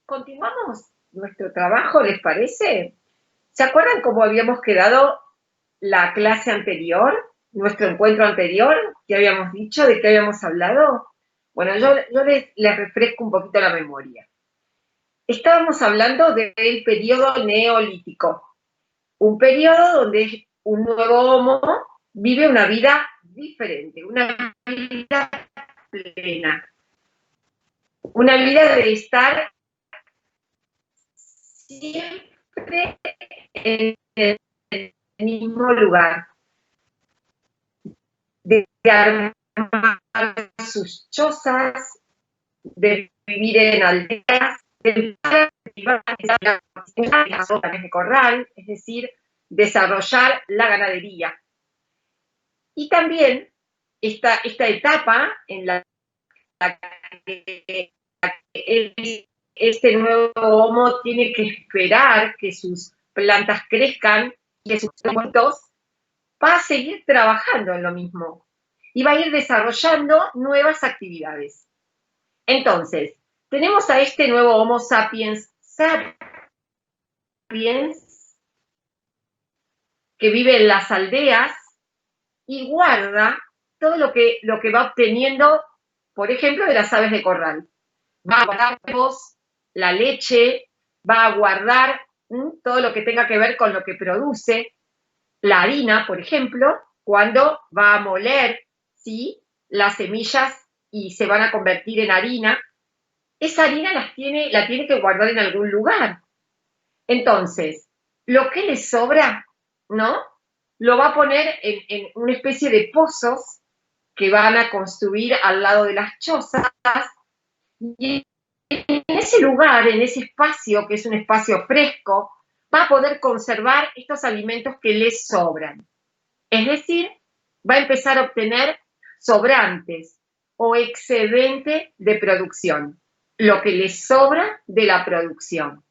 Continuamos nuestro trabajo, ¿les parece? ¿Se acuerdan cómo habíamos quedado la clase anterior, nuestro encuentro anterior? ¿Qué habíamos dicho? ¿De qué habíamos hablado? Bueno, yo les refresco un poquito la memoria. Estábamos hablando del periodo neolítico, un periodo donde un nuevo homo vive una vida diferente, una vida plena, una vida de estar siempre en el mismo lugar, de armar sus chozas, de vivir en aldeas, de de corral, es decir, desarrollar la ganadería. Y también esta etapa en la que este nuevo homo tiene que esperar que sus plantas crezcan y que sus frutos, va a seguir trabajando en lo mismo y va a ir desarrollando nuevas actividades. Entonces, tenemos a este nuevo Homo sapiens sapiens que vive en las aldeas y guarda todo lo que va obteniendo, por ejemplo, de las aves de corral. Va a guardar huevos, la leche, va a guardar todo lo que tenga que ver con lo que produce, la harina, por ejemplo, cuando va a moler, ¿sí?, las semillas y se van a convertir en harina, esa harina la tiene que guardar en algún lugar. Entonces, lo que le sobra, ¿no?, lo va a poner en una especie de pozos que van a construir al lado de las chozas, y en ese lugar, en ese espacio, que es un espacio fresco, va a poder conservar estos alimentos que le sobran. Es decir, va a empezar a obtener sobrantes o excedente de producción, lo que le sobra de la producción.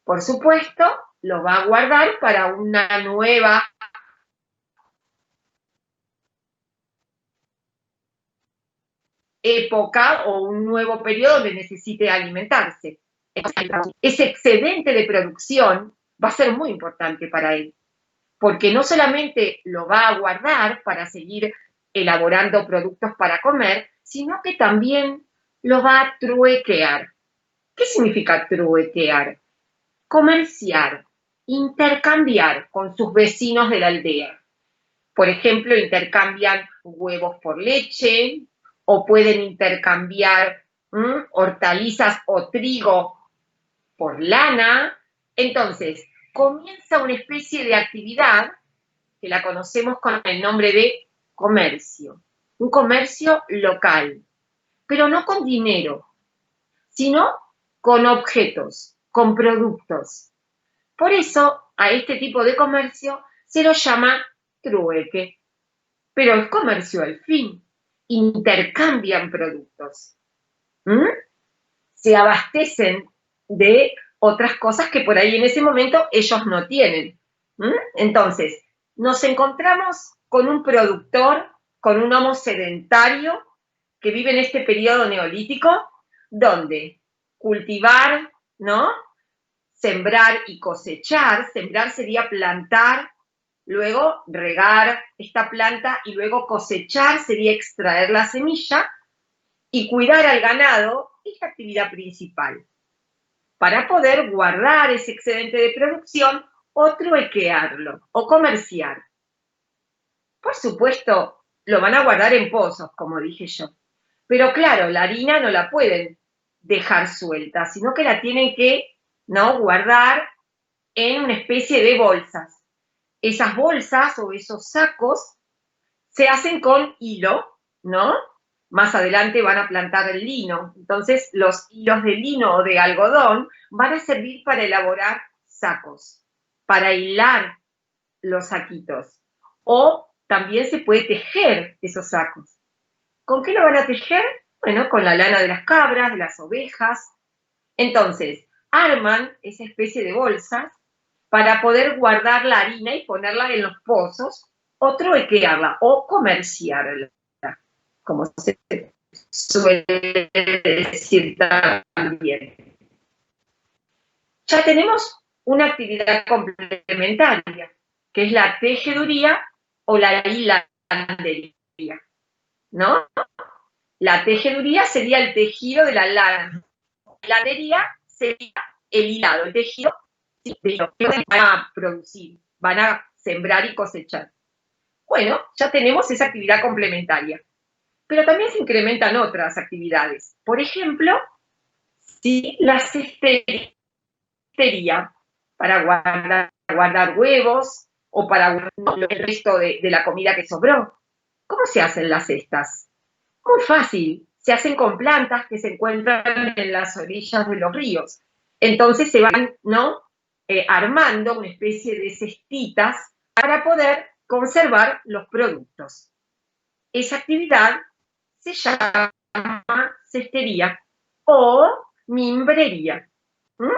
Por supuesto, lo va a guardar para una nueva época o un nuevo periodo donde necesite alimentarse. Ese excedente de producción va a ser muy importante para él, porque no solamente lo va a guardar para seguir elaborando productos para comer, sino que también lo va a truequear. ¿Qué significa truequear? Comerciar, intercambiar con sus vecinos de la aldea. Por ejemplo, intercambian huevos por leche o pueden intercambiar hortalizas o trigo por lana. Entonces, comienza una especie de actividad que la conocemos con el nombre de comercio, un comercio local, pero no con dinero, sino con objetos, con productos. Por eso a este tipo de comercio se lo llama trueque, pero es comercio al fin, intercambian productos, se abastecen de otras cosas que por ahí en ese momento ellos no tienen. Entonces, nos encontramos con un productor, con un homo sedentario que vive en este periodo neolítico, donde cultivar, ¿no?, sembrar y cosechar. Sembrar sería plantar, luego regar esta planta y luego cosechar sería extraer la semilla, y cuidar al ganado es la actividad principal, para poder guardar ese excedente de producción o truequearlo o comerciar. Por supuesto, lo van a guardar en pozos, como dije yo. Pero claro, la harina no la pueden dejar suelta, sino que la tienen que, ¿no?, guardar en una especie de bolsas. Esas bolsas o esos sacos se hacen con hilo, ¿no? Más adelante van a plantar el lino. Entonces, los hilos de lino o de algodón van a servir para elaborar sacos, para hilar los saquitos. O también se puede tejer esos sacos. ¿Con qué lo van a tejer? Bueno, con la lana de las cabras, de las ovejas. Entonces, arman esa especie de bolsas para poder guardar la harina y ponerla en los pozos, o truequearla, o comerciarla, como se suele decir también. ya tenemos una actividad complementaria, que es la tejeduría o la hilandería, ¿no? La tejeduría sería el tejido de la lana. La hilandería sería el hilado, el tejido de lo que van a producir, van a sembrar y cosechar. Bueno, ya tenemos esa actividad complementaria. Pero también se incrementan otras actividades. Por ejemplo, si la cestería para guardar huevos o para guardar el resto de la comida que sobró. ¿Cómo se hacen las cestas? Muy fácil. Se hacen con plantas que se encuentran en las orillas de los ríos. Entonces se van, ¿no? Armando una especie de cestitas para poder conservar los productos. Esa actividad se llama cestería o mimbrería. ¿Mm?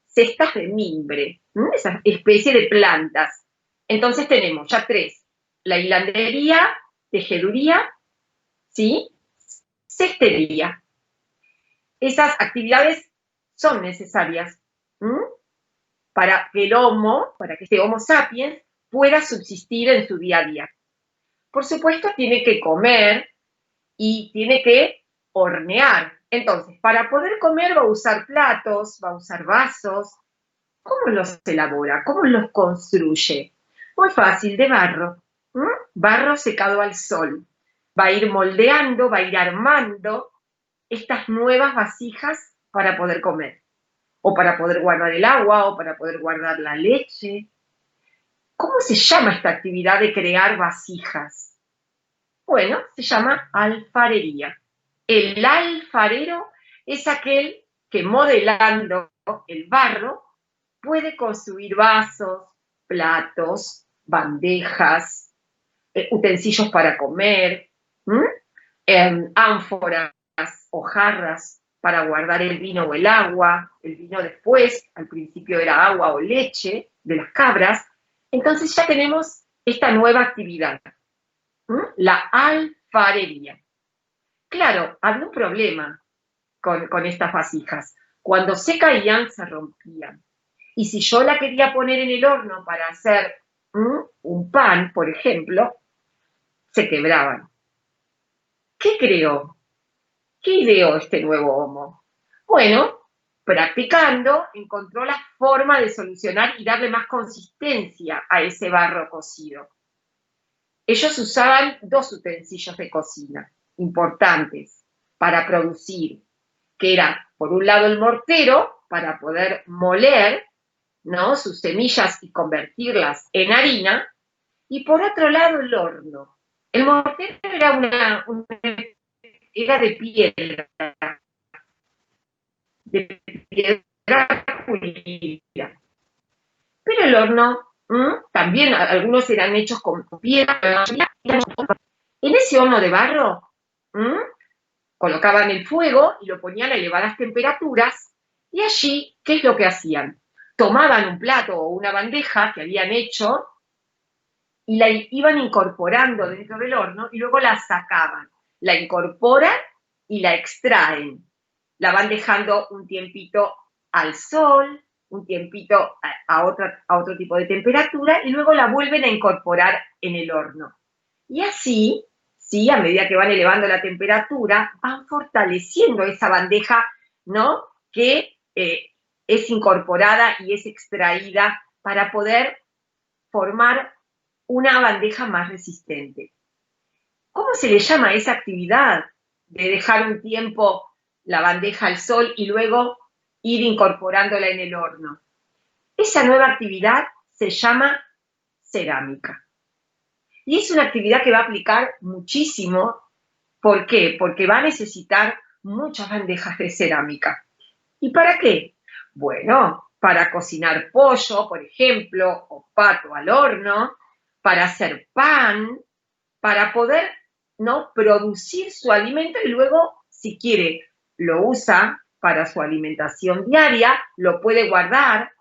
Cestas de mimbre, esa especie de plantas. Entonces tenemos ya tres: la hilandería, tejeduría, ¿sí? Cestería. Esas actividades son necesarias para que el Homo, para que este Homo sapiens pueda subsistir en su día a día. Por supuesto, tiene que comer y tiene que hornear. Entonces, para poder comer va a usar platos, va a usar vasos. ¿Cómo los elabora? ¿Cómo los construye? Muy fácil, de barro. Barro secado al sol. Va a ir moldeando, va a ir armando estas nuevas vasijas para poder comer. O para poder guardar el agua, o para poder guardar la leche. ¿Cómo se llama esta actividad de crear vasijas? Bueno, se llama alfarería. El alfarero es aquel que modelando el barro puede construir vasos, platos, bandejas, utensilios para comer, ánforas o jarras para guardar el vino o el agua. El vino después, al principio era agua o leche de las cabras. Entonces ya tenemos esta nueva actividad, la alfarería. Claro, había un problema con estas vasijas. Cuando se caían, se rompían. Y si yo la quería poner en el horno para hacer un pan, por ejemplo, se quebraban. ¿Qué creó? ¿Qué ideó este nuevo Homo? Bueno, practicando, encontró la forma de solucionar y darle más consistencia a ese barro cocido. Ellos usaban dos utensilios de cocina importantes para producir, que era, por un lado, el mortero, para poder moler, ¿no?, sus semillas y convertirlas en harina, y por otro lado el horno. El mortero era de piedra pulida. Pero el horno, también algunos eran hechos con piedra. En ese horno de barro colocaban el fuego y lo ponían a elevadas temperaturas, y allí, ¿qué es lo que hacían? Tomaban un plato o una bandeja que habían hecho y la iban incorporando dentro del horno y luego la sacaban, la incorporan y la extraen. La van dejando un tiempito al sol, un tiempito a otro tipo de temperatura, y luego la vuelven a incorporar en el horno. Y así, ¿sí?, a medida que van elevando la temperatura, van fortaleciendo esa bandeja, ¿no?, que es incorporada y es extraída para poder formar una bandeja más resistente. ¿Cómo se le llama a esa actividad de dejar un tiempo la bandeja al sol y luego ir incorporándola en el horno? Esa nueva actividad se llama cerámica. Y es una actividad que va a aplicar muchísimo. ¿Por qué? Porque va a necesitar muchas bandejas de cerámica. ¿Y para qué? Bueno, para cocinar pollo, por ejemplo, o pato al horno, para hacer pan, para poder, ¿no?, producir su alimento y luego, si quiere, lo usa para su alimentación diaria, lo puede guardar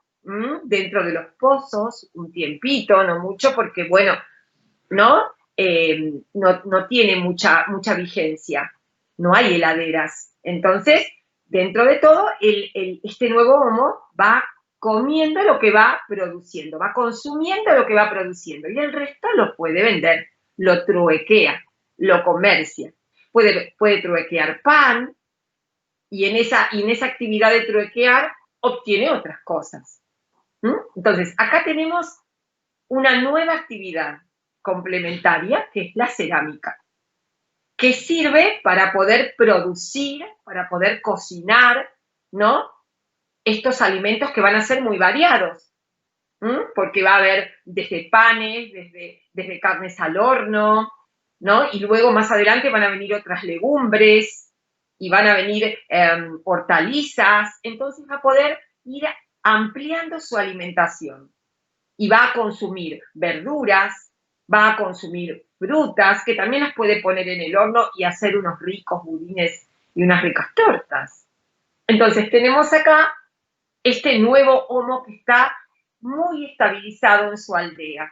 dentro de los pozos un tiempito, no mucho, porque, bueno, ¿no? No tiene mucha vigencia, no hay heladeras. Entonces, dentro de todo, este nuevo homo va comiendo lo que va produciendo, va consumiendo lo que va produciendo, y el resto lo puede vender, lo truequea, lo comercia. Puede truequear pan, y en esa actividad de truequear obtiene otras cosas. Entonces, acá tenemos una nueva actividad complementaria, que es la cerámica, que sirve para poder producir, para poder cocinar, ¿no? Estos alimentos que van a ser muy variados, porque va a haber desde panes, desde carnes al horno, ¿no? Y luego más adelante van a venir otras legumbres y van a venir hortalizas. Entonces va a poder ir ampliando su alimentación y va a consumir verduras, va a consumir frutas, que también las puede poner en el horno y hacer unos ricos budines y unas ricas tortas. Entonces tenemos acá este nuevo homo que está muy estabilizado en su aldea.